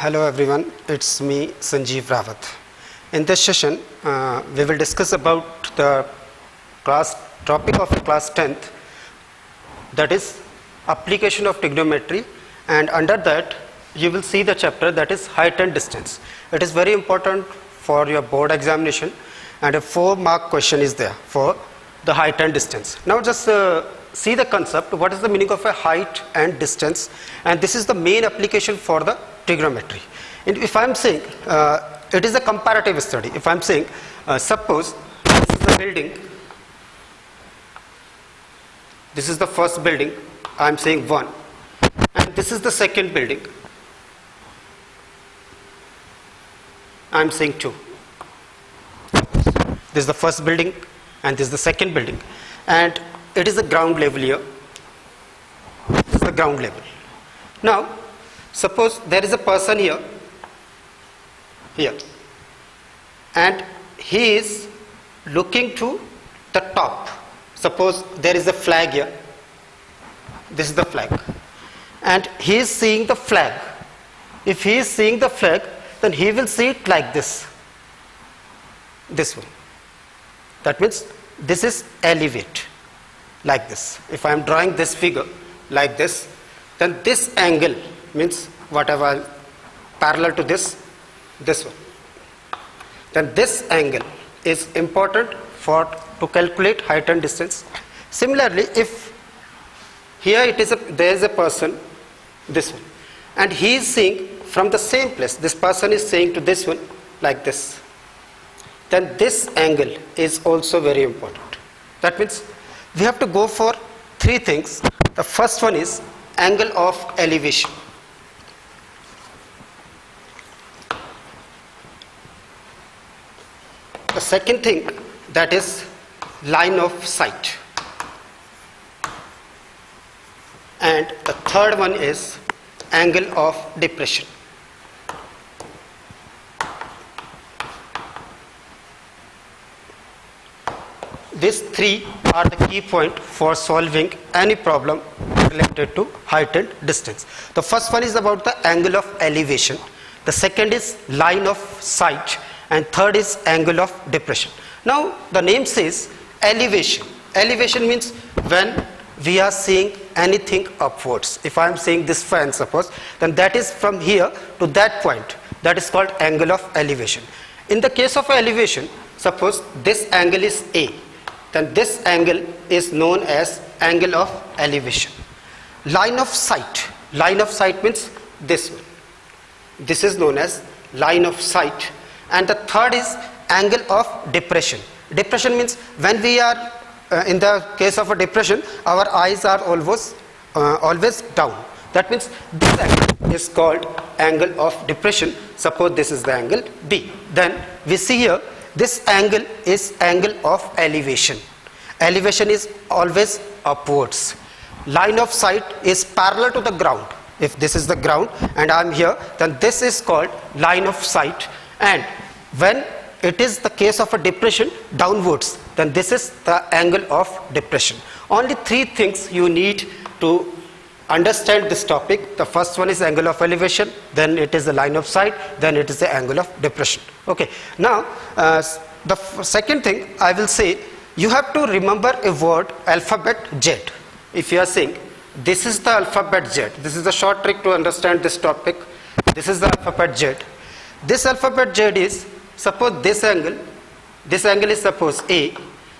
Hello everyone, it's me Sanjeev Rawat. In this session, we will discuss about the topic of class 10th, that is application of trigonometry, and under that you will see the chapter that is height and distance. It is very important for your board examination, and a 4-mark question is there for the height and distance. Now just see the concept, what is the meaning of a height and distance, and this is the main application for the trigonometry. And if I am saying it is a comparative study, if I am saying suppose this is the building, this is the first building, I am saying 1, and this is the second building, I am saying 2. This is the first building and this is the second building, and it is the ground level here. This is the ground level. Now suppose there is a person here, and he is looking to the top. Suppose there is a flag here, this is the flag, and he is seeing the flag. If he is seeing the flag, then he will see it like this one. That means this is elevate, like this. If I am drawing this figure like this, then this angle means whatever parallel to this one, then this angle is important to calculate height and distance. Similarly, if here there is a person, this one, and he is seeing from the same place, this person is saying to this one like this, then this angle is also very important. That means we have to go for 3 things. The first one is angle of elevation. The second thing, that is line of sight. And the third one is angle of depression. These 3 are the key point for solving any problem related to height and distance. The first one is about the angle of elevation. The second is line of sight, and third is angle of depression. Now the name says elevation. Elevation means when we are seeing anything upwards. If I am seeing this fan, suppose, then that is from here to that point. That is called angle of elevation. In the case of elevation, suppose this angle is A, then this angle is known as angle of elevation. Line of sight. Line of sight means this one. This is known as line of sight. And the third is angle of depression. Depression means when we are in the case of a depression, our eyes are always down. That means this angle is called angle of depression. Suppose this is the angle B. Then we see here this angle is angle of elevation. Elevation is always upwards. Line of sight is parallel to the ground. If this is the ground and I am here, then this is called line of sight. And when it is the case of a depression downwards, then this is the angle of depression. Only 3 things you need to understand this topic. The first one is angle of elevation, then it is the line of sight, then it is the angle of depression. Okay. Now the second thing I will say, you have to remember a word, alphabet Z. If you are saying this is the alphabet Z, this is the short trick to understand this topic. This is the alphabet Z. This alphabet Z is, suppose this angle is suppose A,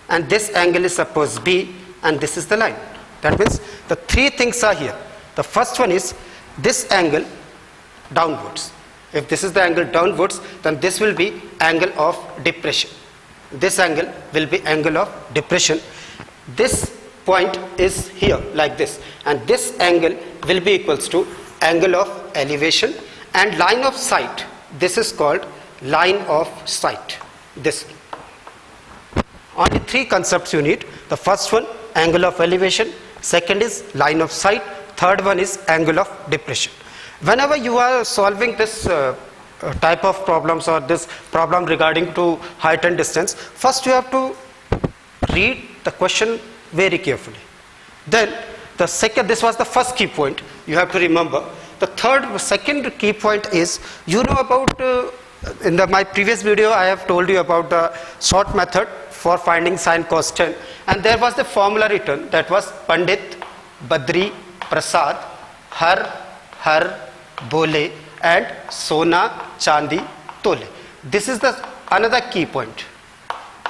and this angle is suppose B, and this is the line. That means the 3 things are here. The first one is this angle downwards. If this is the angle downwards, then this will be angle of depression. This angle will be angle of depression. This point is here like this, and this angle will be equals to angle of elevation. And line of sight, this is called line of sight. This only 3 concepts you need. The first one, angle of elevation. Second is line of sight. Third one is angle of depression. Whenever you are solving this type of problems or this problem regarding to height and distance, first you have to read the question very carefully. Then the second, this was the first key point you have to remember. The second key point is, you know about, in my previous video I have told you about the short method for finding sine cos 10, and there was the formula written, that was Pandit Badri Prasad Har Bole and Sona Chandi Tole. This is the another key point.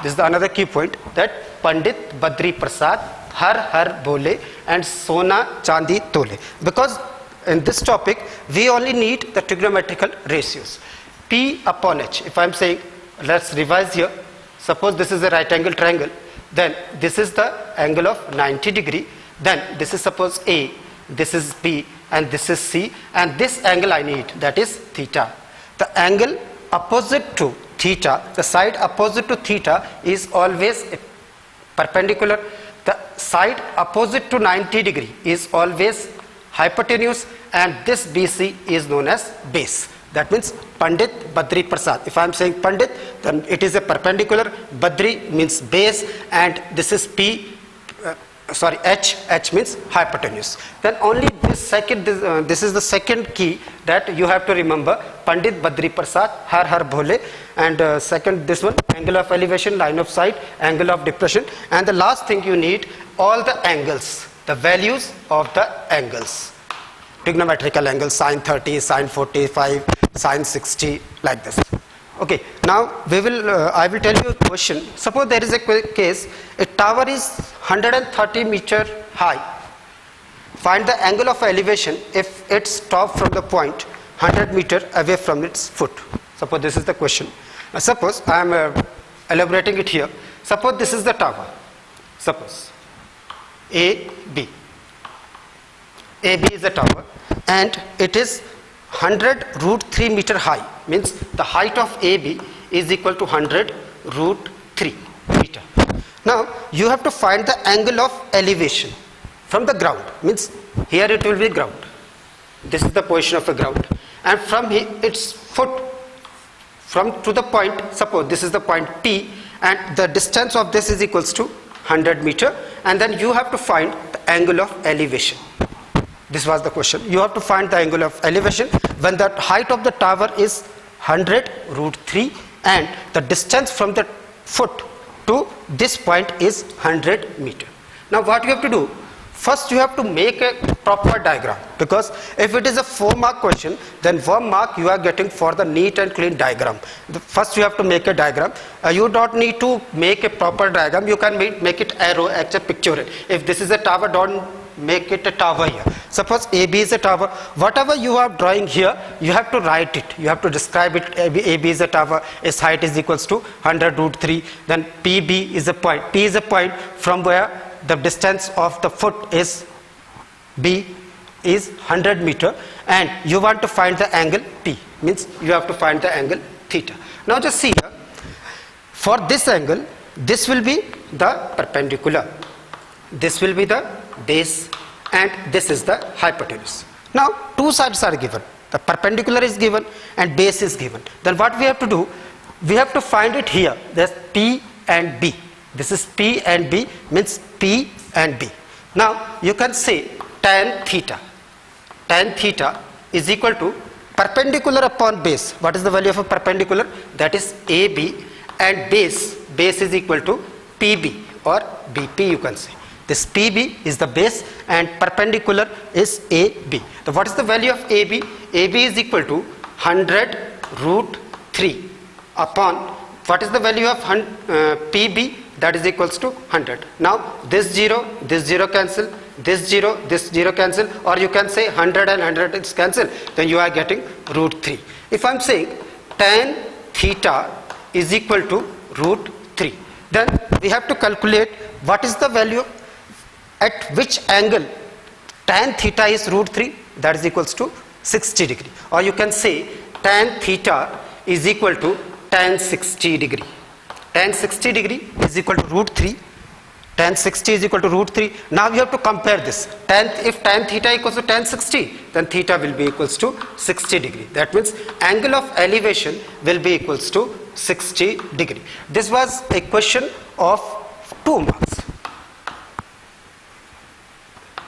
This is the another key point, that Pandit Badri Prasad Har Bole and Sona Chandi Tole. Because in this topic we only need the trigonometrical ratios. P upon H. If I am saying, let's revise here. Suppose this is a right angle triangle, then this is the angle of 90 degree. Then this is suppose A, this is B, and this is C, and this angle I need, that is theta. The angle opposite to theta, the side opposite to theta is always perpendicular. The side opposite to 90 degree is always hypotenuse, and this BC is known as base. That means Pandit Badri Prasad. If I am saying Pandit, then it is a perpendicular. Badri means base, and this is H means hypotenuse. Then only this is the second key that you have to remember. Pandit Badri Prasad Har Bole, and second this one, angle of elevation, line of sight, angle of depression, and the last thing you need, all the angles, the values of the angles, trigonometrical angles, sine 30, sine 45, sine 60, like this. Okay, now I will tell you a question. Suppose there is a case, a tower is 130 meter high. Find the angle of elevation if it stops from the point 100 meter away from its foot. Suppose this is the question. Now suppose I am elaborating it here. Suppose this is the tower. Suppose AB. AB is a tower, and it is 100 root 3 meter high. Means the height of AB is equal to 100 root 3 meter. Now you have to find the angle of elevation from the ground. Means here it will be ground. This is the position of the ground, and from here its foot from to the point, suppose this is the point P, and the distance of this is equals to 100 meter, and then you have to find the angle of elevation. This was the question. You have to find the angle of elevation when the height of the tower is 100 root 3 and the distance from the foot to this point is 100 meter. Now what you have to do? First you have to make a proper diagram, because if it is a 4-mark question, then 1 mark you are getting for the neat and clean diagram. First you have to make a diagram. You don't need to make a proper diagram. You can make it arrow, actually picture it. If this is a tower, don't make it a tower here. Suppose AB is a tower. Whatever you are drawing here, you have to write it. You have to describe it. AB is a tower. Its height is equals to 100 root 3. Then PB is a point. P is a point from where the distance of the foot is B is 100 meter, and you want to find the angle P. Means you have to find the angle theta. Now just see here. For this angle, this will be the perpendicular. This will be the base, and this is the hypotenuse. Now two sides are given. The perpendicular is given and base is given. Then what we have to do? We have to find it here. There's P and B. This is P and B, means P and B. Now you can say tan theta. Tan theta is equal to perpendicular upon base. What is the value of a perpendicular? That is AB, and base is equal to PB or BP, you can say. This PB is the base and perpendicular is AB. So what is the value of AB? AB is equal to 100 root 3 upon, what is the value of PB? That is equals to 100. Now this 0 cancel, this 0 cancel, or you can say 100 and 100 is cancel, then you are getting root 3. If I am saying tan theta is equal to root 3, then we have to calculate what is the value at which angle tan theta is root 3, that is equals to 60 degree, or you can say tan theta is equal to tan 60 degree. Tan 60 degree is equal to root 3. Tan 60 is equal to root 3. Now you have to compare this. If tan theta equals to tan 60, then theta will be equals to 60 degree. That means angle of elevation will be equals to 60 degree. This was a question of 2 marks.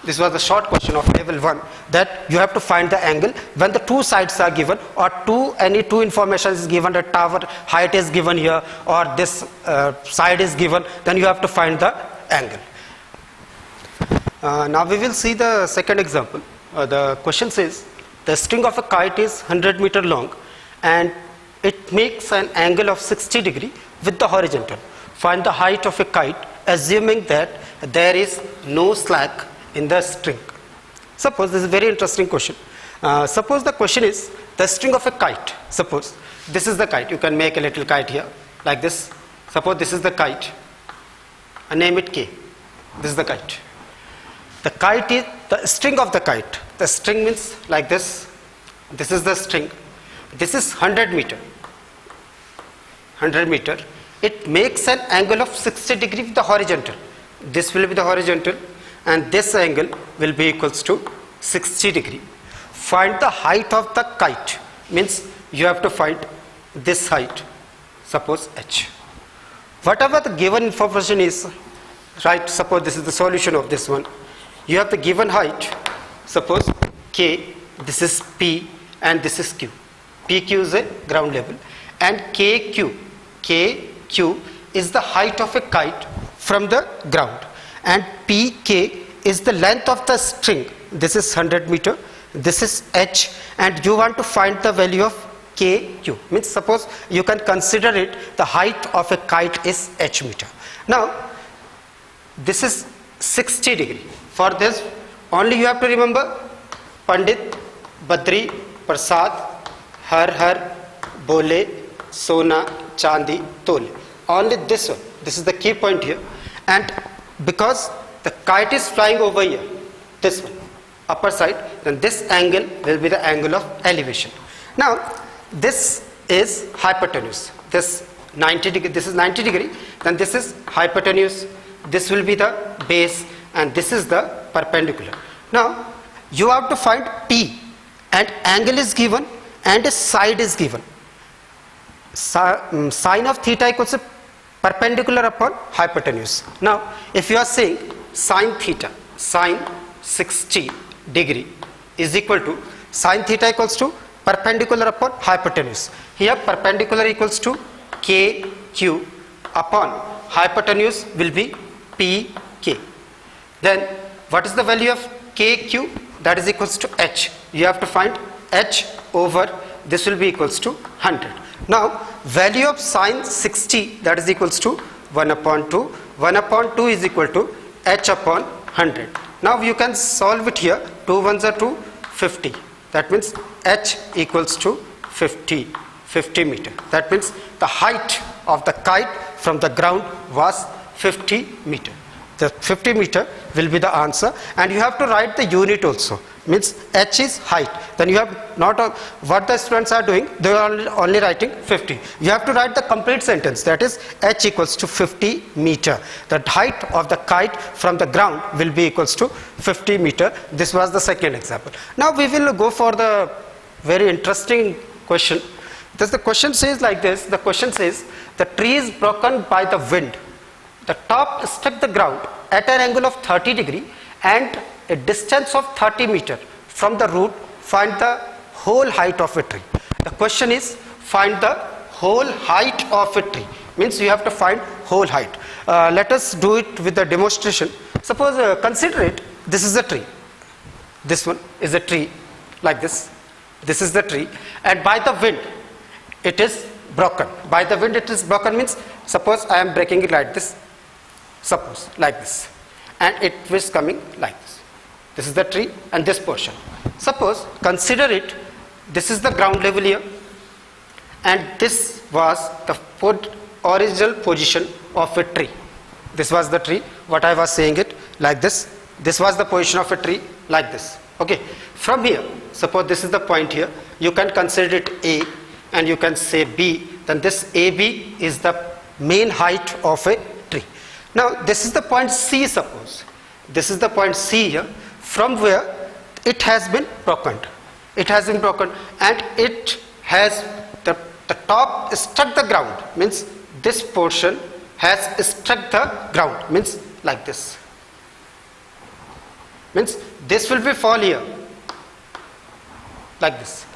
This was the short question of level 1, that you have to find the angle when the two sides are given, or any two information is given, the tower height is given here, or this side is given, then you have to find the angle. Now we will see the second example. The question says the string of a kite is 100 meter long and it makes an angle of 60 degree with the horizontal. Find the height of a kite assuming that there is no slack in the string. Suppose this is a very interesting question. Suppose the question is the string of a kite. Suppose this is the kite. You can make a little kite here like this. Suppose this is the kite and name it K. This is the kite. The kite is the string of the kite. The string means like this. This is the string. This is 100 meter. 100 meter. It makes an angle of 60 degree with the horizontal. This will be the horizontal and this angle will be equals to 60 degree. Find the height of the kite. Means you have to find this height. Suppose h. Whatever the given information is, right? Suppose this is the solution of this one. You have the given height, suppose K, this is P and this is Q. PQ is a ground level and KQ is the height of a kite from the ground and PK is the length of the string. This is 100 meter, this is H, and you want to find the value of KQ. Means suppose you can consider it the height of a kite is H meter. Now this is 60 degree. For this, only you have to remember Pandit, Badri, Prasad, Har, Bole, Sona, Chandi, Tole. Only this one. This is the key point here. And because the kite is flying over here, this one, upper side, then this angle will be the angle of elevation. Now, this is hypotenuse. This 90 degree, this is 90 degree, then this is hypotenuse. This will be the base and this is the perpendicular. Now you have to find P and angle is given and a side is given. Sine of theta equals to perpendicular upon hypotenuse. Now if you are saying sine theta, sine 60 degree is equal to sine theta equals to perpendicular upon hypotenuse. Here perpendicular equals to KQ upon hypotenuse will be PK. Then what is the value of KQ? That is equals to H. You have to find H over this will be equals to 100. Now value of sine 60, that is equals to 1 upon 2. 1 upon 2 is equal to H upon 100. Now you can solve it here. 2 ones are 2, 50. That means H equals to 50 meter. That means the height of the kite from the ground was 50 meter. The 50 meter will be the answer, and you have to write the unit also. Means H is height. Then you have not what the students are doing, they are only writing 50. You have to write the complete sentence, that is H equals to 50 meter. The height of the kite from the ground will be equals to 50 meter. This was the second example. Now we will go for the very interesting question. Thus the question says like this. The question says the tree is broken by the wind. The top struck the ground at an angle of 30 degree and a distance of 30 meter from the root. Find the whole height of a tree. The question is find the whole height of a tree. Means you have to find whole height. Let us do it with the demonstration. Suppose consider it. This is a tree. This one is a tree like this. This is the tree, and by the wind it is broken. By the wind it is broken means suppose I am breaking it like this. Suppose like this, and it was coming like this. This is the tree and this portion. Suppose consider it, this is the ground level here and this was the original position of a tree. This was the tree, what I was saying it like this. This was the position of a tree like this. Okay, from here, suppose this is the point here, you can consider it A and you can say B, then this AB is the main height of a tree. Now this is the point C, suppose. This is the point C here, from where it has been broken. It has been broken and it has the top struck the ground, means this portion has struck the ground, means like this. means this will be fall here like this.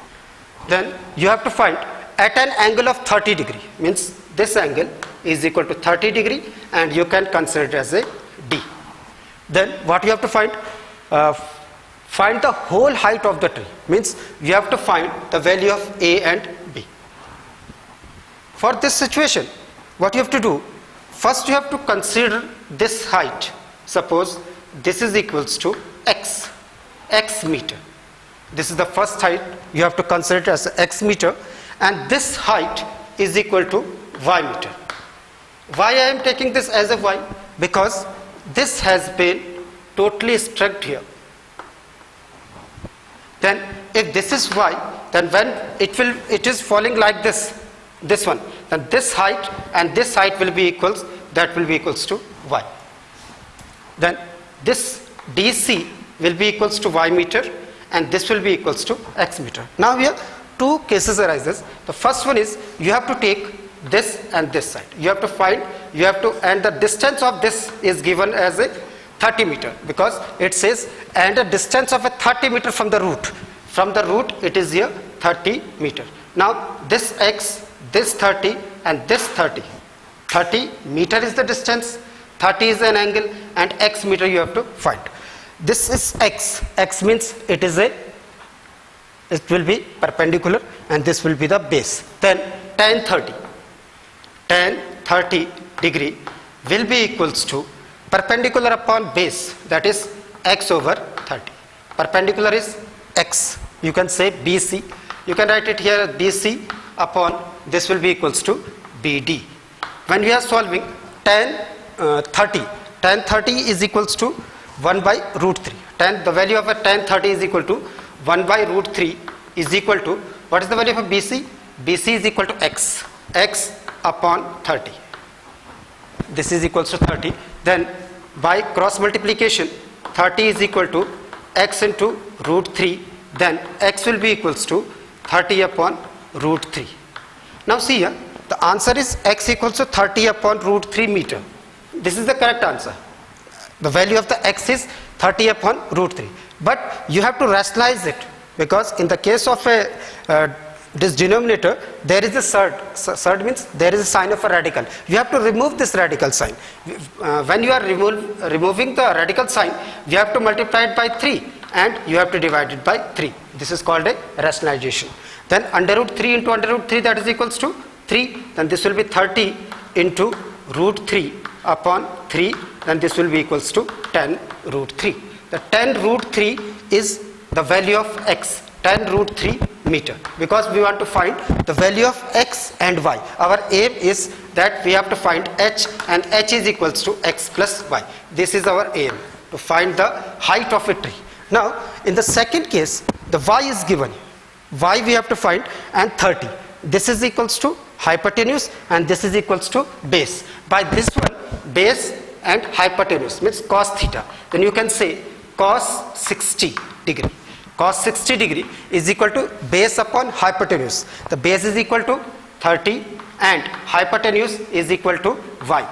Then you have to find at an angle of 30 degree, means this angle is equal to 30 degree and you can consider it as a D. Then what you have to find? Find the whole height of the tree, means you have to find the value of A and B. For this situation, what you have to do? First you have to consider this height. Suppose this is equals to x meter. This is the first height, you have to consider it as x meter, and this height is equal to y meter. Why I am taking this as a y? Because this has been totally struck here. Then if this is y, then when it is falling like this one, then this height and this height will be equals, that will be equals to y. Then this DC will be equals to y meter and this will be equals to x meter. Now here two cases arises. The first one is you have to take this and this side. You have to find, and the distance of this is given as a 30 meter, because it says and a distance of a 30 meter from the root. From the root it is here 30 meter. Now this x, this 30 and this 30. 30 meter is the distance, 30 is an angle, and x meter you have to find. This is x. X means it will be perpendicular and this will be the base. Then tan 30 degree will be equals to perpendicular upon base, that is x over 30. Perpendicular is x. You can say BC. You can write it here BC upon this will be equals to BD. When we are solving tan 30 is equals to 1 by root 3. The value of a tan 30 is equal to 1 by root 3 is equal to, what is the value of a BC? BC is equal to x upon 30. This is equals to 30. Then by cross multiplication, 30 is equal to x into root 3. Then x will be equals to 30 upon root 3. Now see here, the answer is x equals to 30 upon root 3 meter. This is the correct answer. The value of the x is 30 upon root 3. But you have to rationalize it, because in the case of this denominator, there is a surd. Surd means there is a sign of a radical. You have to remove this radical sign. When you are removing the radical sign, you have to multiply it by 3 and you have to divide it by 3. This is called a rationalization. Then under root 3 into under root 3, that is equals to 3. Then this will be 30 into root 3 upon 3. Then this will be equals to 10 root 3. The 10 root 3 is the value of x, 10 root 3 meter, because we want to find the value of x and y. Our aim is that we have to find h, and h is equals to x plus y. This is our aim, to find the height of a tree. Now in the second case, the y is given. Y we have to find, and 30. This is equals to hypotenuse and this is equals to base. By this one, base and hypotenuse means cos theta. Then you can say cos 60 degree. Cos 60 degree is equal to base upon hypotenuse. The base is equal to 30 and hypotenuse is equal to y.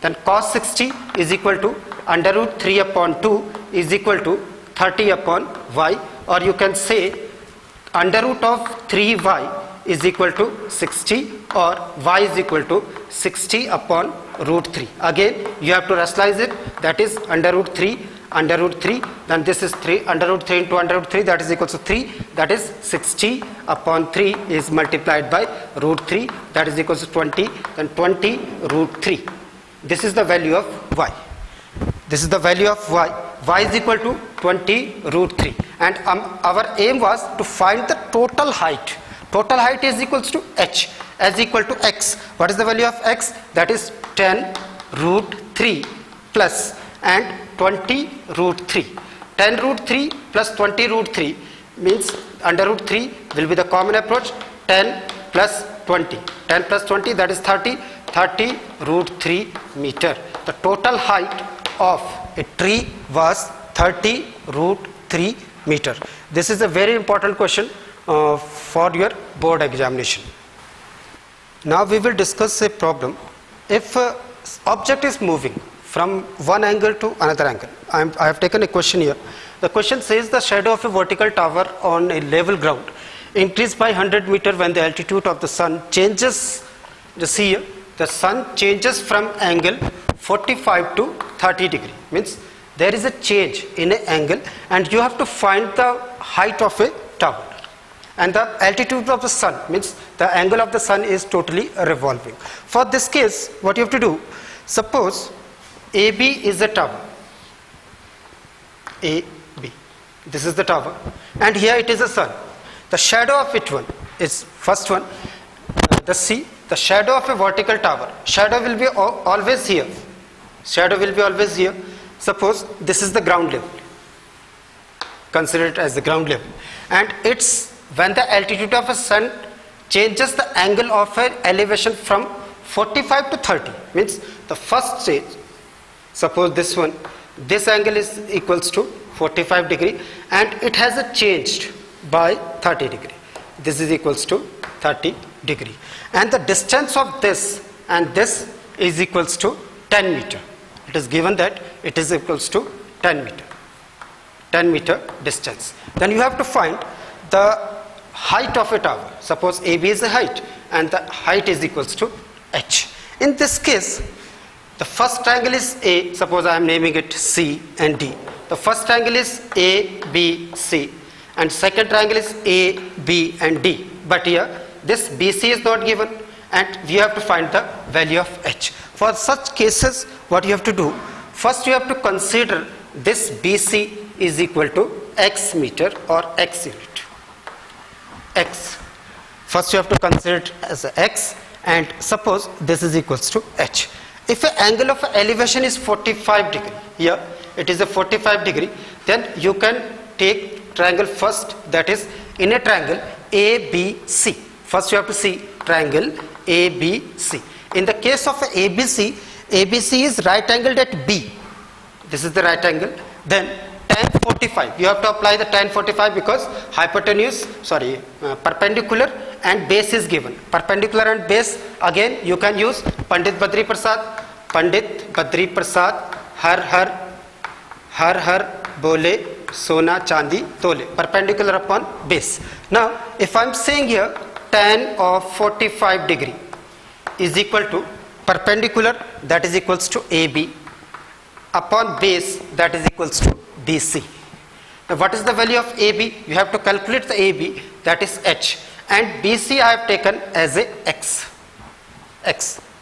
Then cos 60 is equal to under root 3 upon 2 is equal to 30 upon y, or you can say under root of 3y is equal to 60, or y is equal to 60 upon root 3. Again you have to rationalize it, that is under root 3, then this is 3, under root 3 into under root 3, that is equals to 3, that is 60 upon 3 is multiplied by root 3, that is equals to 20, then 20 root 3. This is the value of y. This is the value of y. Y is equal to 20 root 3. And our aim was to find the total height. Total height is equals to h as equal to x. What is the value of x? That is 10 root 3 plus and 20 root 3. 10 root 3 plus 20 root 3 means under root 3 will be the common approach. 10 plus 20. 10 plus 20, that is 30. 30 root 3 meter. The total height of a tree was 30 root 3 meter. This is a very important question for your board examination. Now we will discuss a problem. If object is moving from one angle to another angle. I have taken a question here. The question says the shadow of a vertical tower on a level ground increased by 100 meter when the altitude of the sun changes. Just see here, the sun changes from angle 45 to 30 degree. Means there is a change in an angle and you have to find the height of a tower. And the altitude of the sun means the angle of the sun is totally revolving. For this case, what you have to do, suppose AB is a tower. AB. This is the tower. And here it is a sun. The shadow of which one is first one? The C. The shadow of a vertical tower. Shadow will be always here. Shadow will be always here. Suppose this is the ground level. Consider it as the ground level. And it's when the altitude of a sun changes the angle of an elevation from 45 to 30. Means the first stage, suppose this one, this angle is equals to 45 degree and it has a changed by 30 degree. This is equals to 30 degree. And the distance of this and this is equals to 10 meter. It is given that it is equals to 10 meter. 10 meter distance. Then you have to find the height of a tower. Suppose AB is the height and the height is equals to H. In this case, the first triangle is A. Suppose I am naming it C and D. The first triangle is A, B, C. And second triangle is A, B and D. But here, this BC is not given and we have to find the value of H. For such cases, what you have to do, first you have to consider this BC is equal to X meter or X unit. X. First you have to consider it as X and suppose this is equals to H. If an angle of elevation is 45 degree, here it is a 45 degree, then you can take triangle first, that is in a triangle ABC. First you have to see triangle ABC. In the case of ABC, ABC is right angled at B. This is the right angle. Then tan 45, you have to apply the tan 45 because perpendicular and base is given. Perpendicular and base, again you can use Pandit Badri Prasad, har bole sona chandi tole, perpendicular upon base. Now if I am saying here tan of 45 degree is equal to perpendicular, that is equals to AB, upon base, that is equals to BC. Now what is the value of AB? You have to calculate the AB, that is H, and BC I have taken as a X.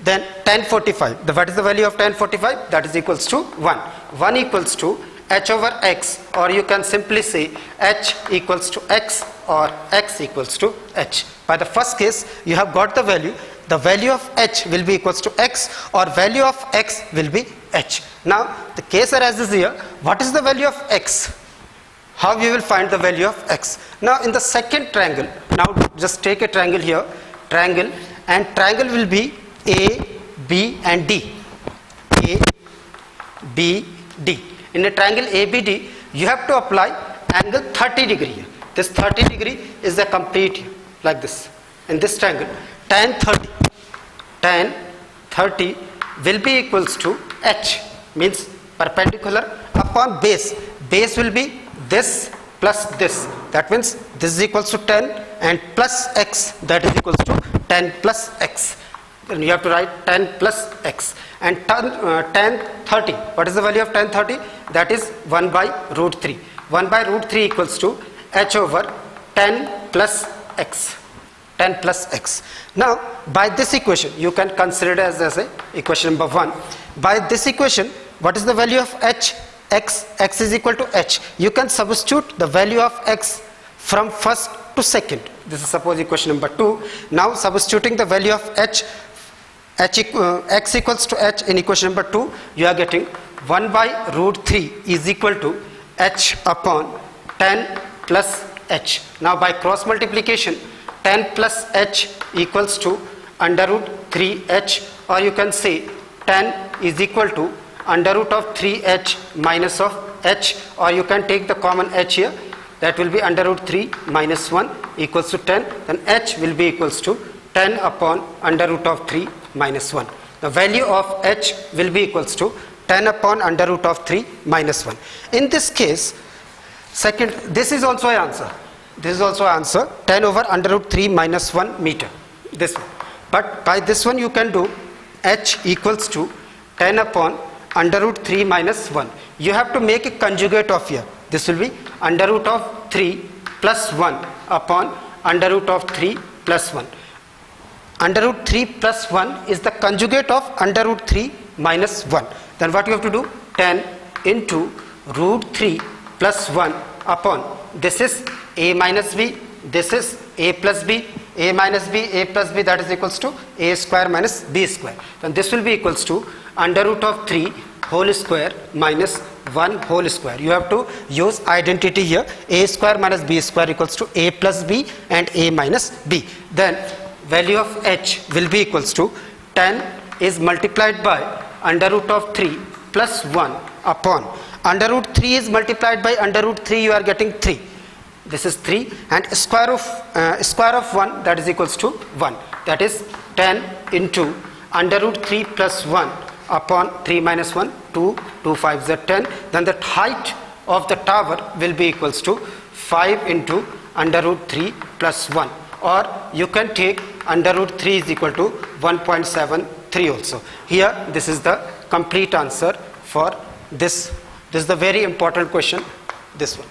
Then tan 45, what is the value of tan 45? That is equals to 1. 1 equals to H over X, or you can simply say H equals to X or X equals to H. By the first case, you have got the value. The value of H will be equals to X or value of X will be H. Now the case arises here, what is the value of X? How we will find the value of X? Now in the second triangle, now just take a triangle here, triangle, and triangle will be A, B and D. A, B, D. In a triangle ABD, you have to apply angle 30 degree here. This 30 degree is the complete here, like this. In this triangle, tan 30 will be equals to H, means perpendicular upon base. Base will be this plus this. That means this is equals to 10 and plus X, that is equals to 10 plus X. Then you have to write 10 plus X. And tan 30, what is the value of tan 30? That is 1 by root 3. 1 by root 3 equals to H over 10 plus X. 10 plus X. Now by this equation, you can consider it as a equation number 1. By this equation, what is the value of H? X is equal to H. You can substitute the value of X from first to second. This is suppose equation number 2. Now substituting the value of X equals to H in equation number 2, you are getting 1 by root 3 is equal to H upon 10 plus H. Now by cross multiplication, 10 plus H equals to under root 3H, or you can say 10 is equal to under root of 3H minus of H, or you can take the common H here, that will be under root 3 minus 1 equals to 10, then H will be equals to 10 upon under root of 3 minus 1. The value of H will be equals to 10 upon under root of 3 minus 1. In this case, second, this is also an answer. This is also an answer, 10 over under root 3 minus 1 meter. This one. But by this one you can do h equals to 10 upon under root 3 minus 1. You have to make a conjugate of here. This will be under root of 3 plus 1 upon under root of 3 plus 1. Under root 3 plus 1 is the conjugate of under root 3 minus 1. Then what you have to do? 10 into root 3 plus 1 upon, this is a minus b, this is a plus b, a minus b, a plus b, that is equals to a square minus b square. Then this will be equals to under root of 3 whole square minus 1 whole square. You have to use identity here, a square minus b square equals to a plus b and a minus b. Then value of h will be equals to 10 is multiplied by under root of 3 plus 1 upon under root 3 is multiplied by under root 3, you are getting 3. This is 3 and square of 1, that is equals to 1. That is 10 into under root 3 plus 1 upon 3 minus 1, 2, 2 5 is 10. Then the height of the tower will be equals to 5 into under root 3 plus 1. Or you can take under root 3 is equal to 1.73 also. Here this is the complete answer for this. This is the very important question, this one.